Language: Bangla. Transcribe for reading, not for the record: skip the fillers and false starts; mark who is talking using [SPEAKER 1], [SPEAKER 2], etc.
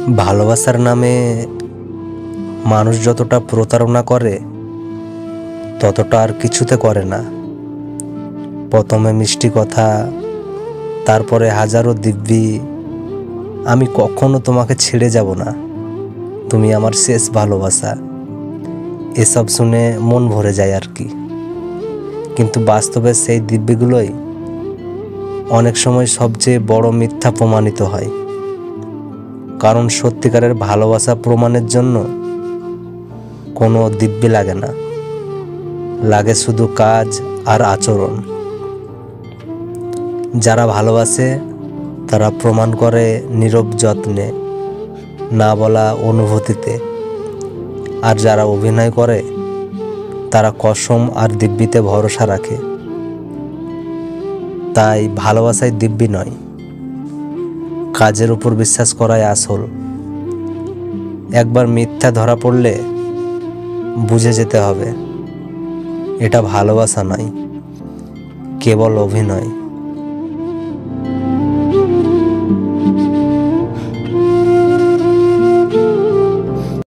[SPEAKER 1] ভালোবাসার নামে মানুষ যতটা প্রতারণা করে ততটা আর কিছুতে করে না। প্রথমে মিষ্টি কথা, তারপরে হাজারো দিব্যি, আমি কখনো তোমাকে ছেড়ে যাব না, তুমি আমার শেষ ভালোবাসা, এসব শুনে মন ভরে যায় আর কি। কিন্তু বাস্তবে সেই দিব্যিগুলোই অনেক সময় সবচেয়ে বড় মিথ্যা প্রমাণিত হয়। কারণ সত্যিকারের ভালোবাসা প্রমাণের জন্য কোনো দিব্যি লাগে না, লাগে শুধু কাজ আর আচরণ। যারা ভালোবাসে তারা প্রমাণ করে নীরব যত্নে, না বলা অনুভূতিতে। আর যারা অভিনয় করে তারা কসম আর দিব্যিতে ভরসা রাখে। তাই ভালোবাসায় দিব্যি নয়, কাজের উপর বিশ্বাস করাই আসল। একবার মিথ্যা ধরা পড়লে বুঝে যেতে হবে এটা ভালোবাসা নয়, কেবল অভিনয়।